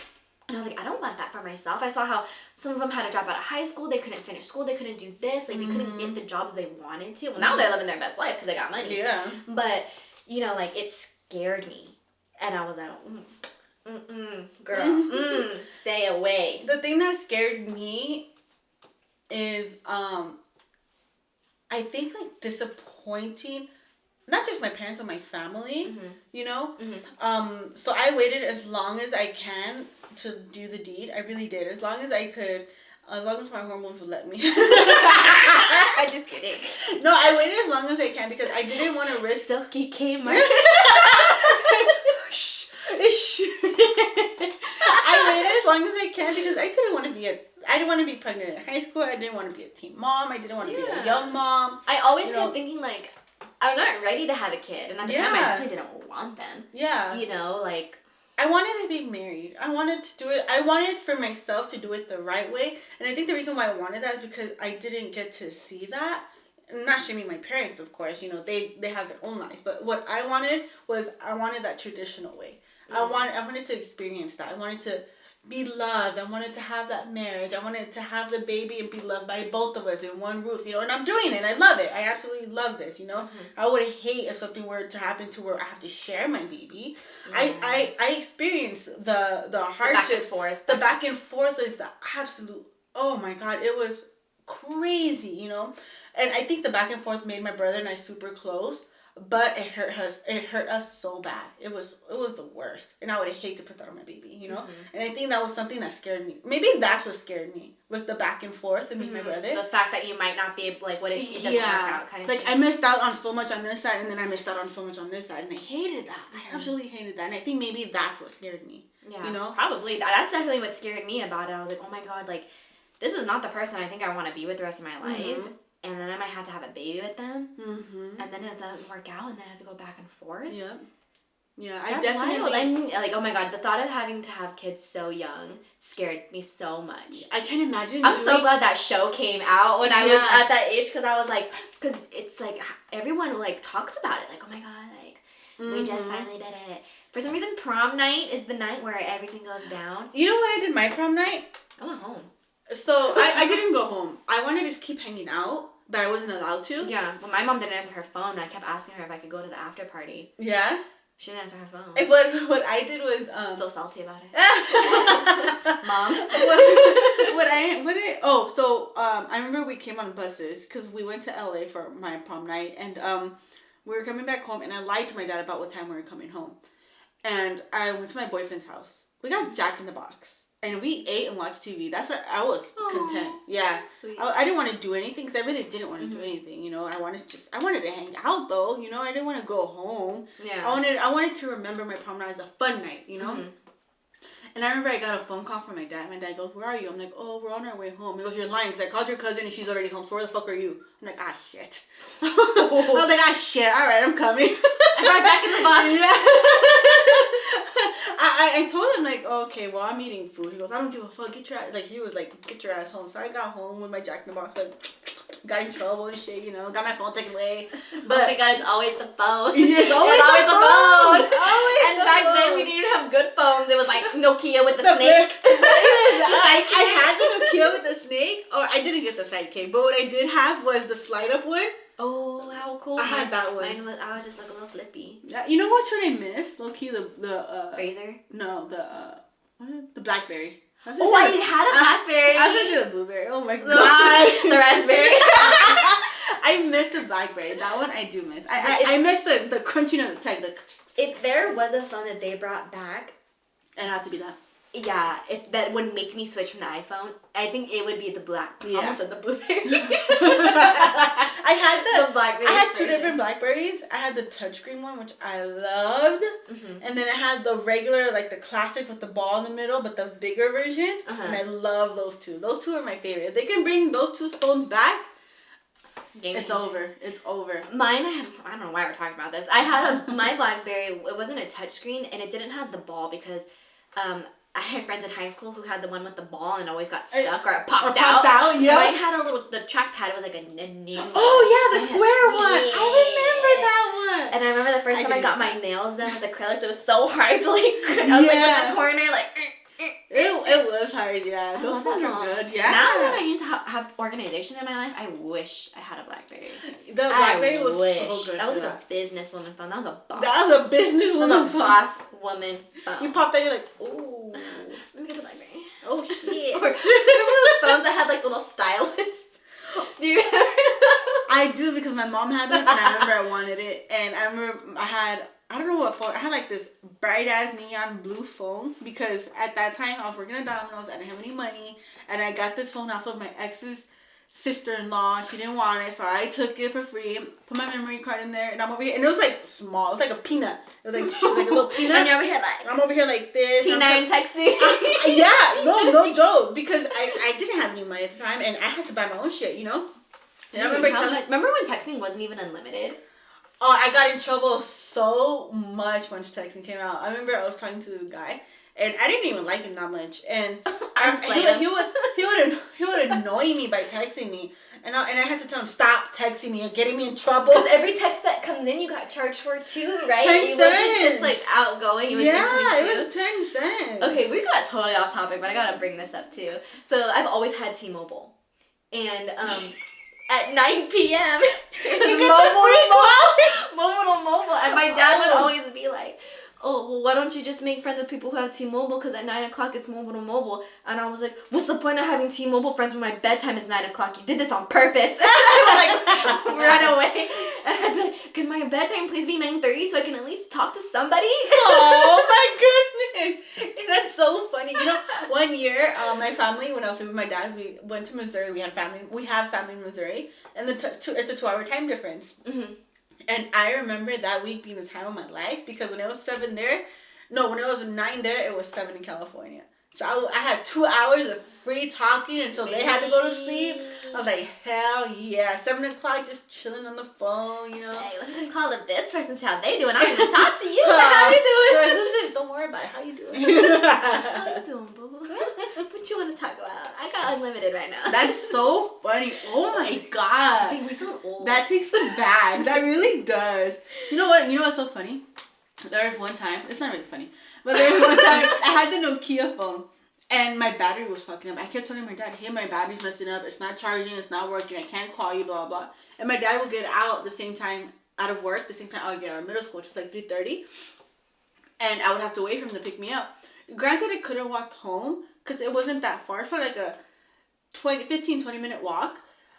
And I was like, I don't want that for myself. I saw how some of them had to drop out of high school. They couldn't finish school. They couldn't do this. Like, they couldn't get the jobs they wanted to. Well, now they're living their best life because they got money. Yeah. But, you know, like, it scared me. And I was like, girl, stay away. The thing that scared me is, I think, like, disappointing, not just my parents, but my family, you know? Mm-hmm. So I waited as long as I can to do the deed. I really did. As long as I could, as long as my hormones would let me. I'm just kidding. No, I waited as long as I can because I didn't want to risk. Silky Kmart. Shh. I waited as long as I can because I didn't want to be pregnant in high school. I didn't want to be a teen mom. I didn't want to be a young mom. I always kept thinking like, I'm not ready to have a kid. And at the time, I definitely didn't want them. Yeah. You know, like... I wanted to be married. I wanted to do it. I wanted for myself to do it the right way. And I think the reason why I wanted that is because I didn't get to see that. I'm not shaming my parents, of course. You know, they have their own lives. But what I wanted was I wanted that traditional way. Mm-hmm. I wanted to experience that. I wanted to be loved. I wanted to have that marriage. I wanted to have the baby and be loved by both of us in one roof, you know, and I'm doing it. I love it. I absolutely love this, you know. Mm-hmm. I would hate if something were to happen to where I have to share my baby. Mm-hmm. I experienced the hardships. The back and forth is the absolute, oh my God, it was crazy, you know. And I think the back and forth made my brother and I super close. but it hurt us. It hurt us so bad. It was the worst, and I would hate to put that on my baby, you know. And I think that was something that scared me. Maybe that's what scared me, was the back and forth with me and my brother. The fact that you might not be able, like, what if it doesn't work out, kind of like thing. I missed out on so much on this side, and then I missed out on so much on this side, and I hated that. I absolutely hated that, and I think maybe that's what scared me. Yeah, you know, probably that's definitely what scared me about it. I was like, oh my god, like, this is not the person I think I want to be with the rest of my life. And then I might have to have a baby with them. And then it doesn't work out, and then I have to go back and forth. Yeah. Yeah, That's wild. I mean, like, oh my god, the thought of having to have kids so young scared me so much. I can't imagine. I'm so glad that show came out when I was at that age, because I was like, because it's like, everyone, like, talks about it. Like, oh my god, like, we just finally did it. For some reason, prom night is the night where everything goes down. You know what I did my prom night? I went home. So, I didn't go home. I wanted to keep hanging out, but I wasn't allowed to. Yeah. Well, my mom didn't answer her phone, and I kept asking her if I could go to the after party. Yeah? She didn't answer her phone. And what I did was... I'm so salty about it. Mom. I remember we came on buses, because we went to LA for my prom night, and we were coming back home, and I lied to my dad about what time we were coming home. And I went to my boyfriend's house. We got Jack in the Box. And we ate and watched TV. That's what I was content. Yeah. Sweet. I didn't want to do anything, because I really didn't want to do anything, you know. I wanted to hang out, though, you know. I didn't want to go home. Yeah. I wanted to remember my prom night as a fun night, you know. And I remember I got a phone call from my dad. My dad goes, "Where are you?" I'm like, "Oh, we're on our way home." He goes, "You're lying, because I called your cousin and she's already home. So where the fuck are you?" I'm like, "Ah, shit." I was like, "Ah, shit. All right, I'm coming." I brought Jack in the Box. Yeah. I told him, like, oh, "Okay, well, I'm eating food." He goes, "I don't give a fuck. Get your ass." Like, he was like, "Get your ass home." So I got home with my Jack in the Box, like, got in trouble and shit, you know. Got my phone taken away. But oh my god, it's always the phone. It's always the phone. And back then, we didn't even have good phones. It was like Nokia with the snake. I had the Nokia with the snake. Or I didn't get the sidekick. But what I did have was the slide-up one. Oh, how cool. I had that one. Mine was, I was just like a little flippy. Yeah, you know what I missed? Low-key, the Razor? No, the Blackberry. I had a Blackberry. I was going to say the Blueberry. Oh my god. The Raspberry. I missed the Blackberry. That one I do miss. I missed the crunching of the tech. If there was a phone that they brought back, it'd have to be that. Yeah, if that would make me switch from the iPhone, I think it would be the almost said the Blueberry. I had the Blackberry. I had two different Blackberries. I had the touchscreen one, which I loved, and then I had the regular, like the classic with the ball in the middle, but the bigger version. And I love those two. Those two are my favorite. If they can bring those two phones back, it's over. It's over. Mine, I don't know why we're talking about this. I had my Blackberry. It wasn't a touchscreen, and it didn't have the ball because, I had friends in high school who had the one with the ball and always got stuck or it popped out. Yeah. Mine had the trackpad. It was like a new. Oh yeah, the square one. Yeah. I remember that one. And I remember the first time I got my nails done with acrylics. It was so hard to like. I was like in the corner like. It was hard, yeah. Those ones are good, yeah. Now that I need to have organization in my life, I wish I had a Blackberry. The Blackberry was so good. That was a businesswoman phone. That was a boss. That was a businesswoman phone. That was a boss woman phone. You popped out, you're like, ooh. Let me get a Blackberry. Oh, shit. Remember those phones that had like little stylus? Do you remember those? I do, because my mom had them, and I remember I wanted it. And I remember I don't know what phone. I had like this bright ass neon blue phone, because at that time I was working at Domino's. I didn't have any money, and I got this phone off of my ex's sister-in-law. She didn't want it, so I took it for free. Put my memory card in there, and I'm over here, and it was like small. It was like a peanut. It was like a little peanut. And you're over here like. I'm over here like this. T9 texting. Yeah, no joke, because I didn't have any money at the time, and I had to buy my own shit, you know. And I remember when texting wasn't even unlimited? Oh, I got in trouble so much once texting came out. I remember I was talking to the guy, and I didn't even like him that much. And he would annoy me by texting me, and I had to tell him, stop texting me. You're getting me in trouble. Because every text that comes in, you got charged for too, right? 10 it cents. wasn't just like outgoing. It was it was 10 cents. Okay, we got totally off topic, but I gotta bring this up too. So I've always had T-Mobile, and at 9 p.m. mobile, and my dad would always be like, "Oh, well, why don't you just make friends with people who have T-Mobile? Because at 9 o'clock it's mobile to mobile." And I was like, "What's the point of having T-Mobile friends when my bedtime is 9 o'clock? You did this on purpose." And I would like run away. And I'd be like, can my bedtime please be 9:30 so I can at least talk to somebody? Oh my goodness. That's so funny. You know, one year, my family, when I was with my dad, we went to Missouri. We have family in Missouri. And it's a 2-hour time difference. Mm-hmm. And I remember that week being the time of my life because when it was 7 there, no, when it was 9 there, it was 7 in California. So I had 2 hours of free talking until they had to go to sleep. I was like, hell yeah. 7 o'clock, just chilling on the phone, you know. Hey, let me just call up this person, see how they doing. I don't even talk to you. How you doing? Like, who's this? Don't worry about it. How you doing? How you doing, boo? What you want to talk about? I got unlimited right now. That's so funny. Oh my god. Dang, we sound old. That takes me back. That really does. You know what? You know what's so funny? There was one time. It's not really funny. But there was one time I had the Nokia phone and my battery was fucking up. I kept telling my dad, hey, my battery's messing up. It's not charging. It's not working. I can't call you, blah, blah. And my dad would get out the same time, out of work, the same time I would get out of middle school, which was like 3:30. And I would have to wait for him to pick me up. Granted, I could have walked home because it wasn't that far. It's probably like a 20 minute walk.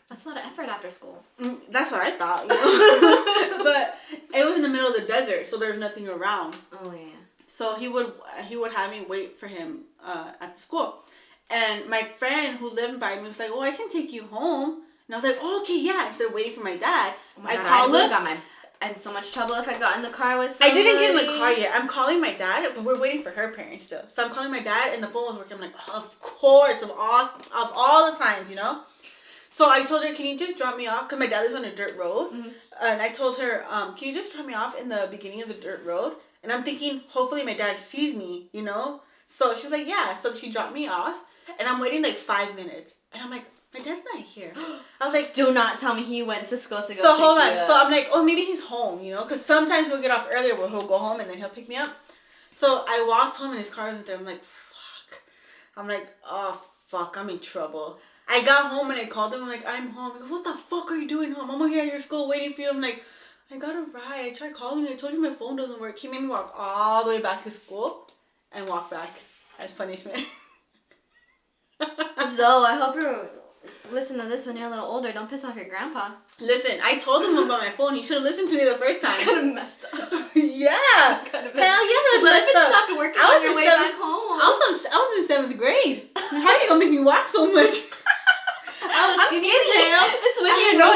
That's a lot of effort after school. That's what I thought, you know. But it was in the middle of the desert, so there's nothing around. Oh, yeah. So he would have me wait for him at the school. And my friend who lived by me was like, oh, I can take you home. And I was like, oh, okay, yeah. Instead of waiting for my dad, I called him. I'm in so much trouble if I got in the car with somebody. I didn't get in the car yet. I'm calling my dad because we're waiting for her parents still. So I'm calling my dad and the phone was working. I'm like, oh, of course, of all the times, you know. So I told her, can you just drop me off? Because my dad lives on a dirt road. Mm-hmm. And I told her, can you just drop me off in the beginning of the dirt road? And I'm thinking, hopefully my dad sees me, you know? So she's like, yeah. So she dropped me off. And I'm waiting like 5 minutes. And I'm like, my dad's not here. I was like, do not tell me he went to school to go so hold on. So I'm like, oh, maybe he's home, you know? Because sometimes we'll get off earlier where he'll go home and then he'll pick me up. So I walked home and his car wasn't there. I'm like, fuck. I'm like, oh, fuck. I'm in trouble. I got home and I called him. I'm like, I'm home. He goes, what the fuck are you doing home? I'm over here at your school waiting for you. I'm like, I got a ride. I tried calling you. I told you my phone doesn't work. He made me walk all the way back to school and walk back as punishment. So I hope you're listening to this when you're a little older. Don't piss off your grandpa. Listen, I told him about my phone. He should have listened to me the first time. It's kind of messed up. Yeah. Hell yeah, that's what messed if it up. stopped working on your way back home? I was in 7th grade. How are you gonna make me walk so much? I'm skinny. It's with I your had no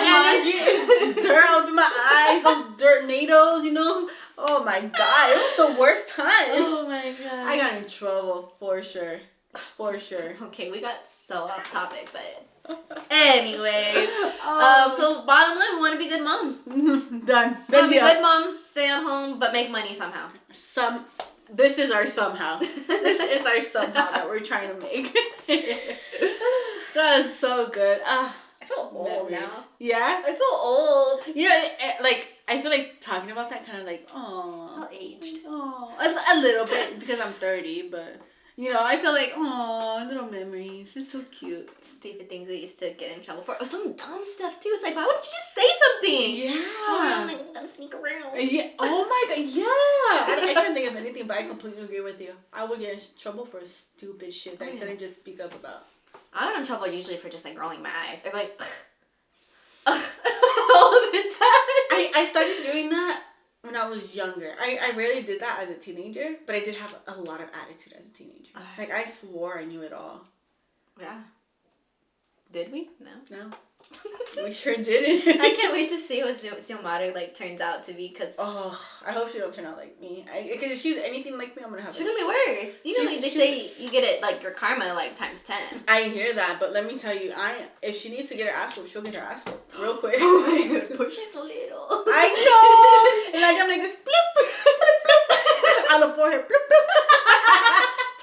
energy. Dirt up in my eyes. Those dirt nados, you know. Oh my god, it was the worst time. Oh my god. I got in trouble for sure. For sure. Okay, we got so off topic, but anyways. Oh. So bottom line, we want to be good moms. Done. We want to be good moms, stay at home, but make money somehow. This is our somehow. This is our somehow that we're trying to make. That is so good. I feel old now. Yeah? I feel old. You know, like, I feel like talking about that kind of like, oh. I feel aged. Oh, a little bit because I'm 30, but, you know, I feel like, oh, little memories. It's so cute. Stupid things we used to get in trouble for. Oh, some dumb stuff, too. It's like, why wouldn't you just say something? Yeah. Oh, I'm like, sneak around. Yeah. Oh, my God. Yeah. I can't think of anything, but I completely agree with you. I would get in trouble for stupid shit that I couldn't just speak up about. I got in trouble usually for just like rolling my eyes or like all the time. I started doing that when I was younger. I rarely did that as a teenager, but I did have a lot of attitude as a teenager. Like I swore I knew it all. Yeah. Did we? No. We sure didn't. I can't wait to see what Xiomara like turns out to be because I hope she don't turn out like me. Because if she's anything like me, I'm gonna have. She's gonna be worse. You know, like they say you get it like your karma like times 10. I hear that, but let me tell you, if she needs to get her ass whooped, she'll get her ass whooped real quick. Oh my god, she's so little. I know. Imagine I'm like this, bloop, on the forehead, bloop, bloop.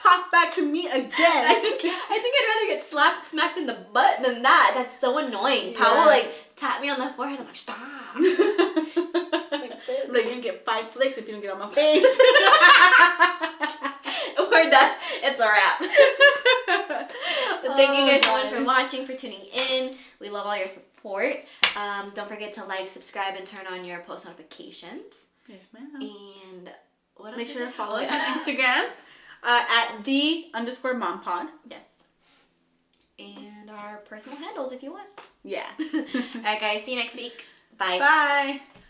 Talk back to me again. I think I'd rather get smacked in the butt than that. That's so annoying. Yeah. Pao will like tap me on the forehead. I'm like, stop. Like this. Like you're gonna get 5 flicks if you don't get on my face. We're done. It's a wrap. But thank you guys so much for watching, for tuning in. We love all your support. Don't forget to like, subscribe, and turn on your post notifications. Yes, ma'am. And what else? Make sure to follow us on Instagram. At @the_mompod. Yes. And our personal handles if you want. Yeah. Alright guys, see you next week. Bye. Bye.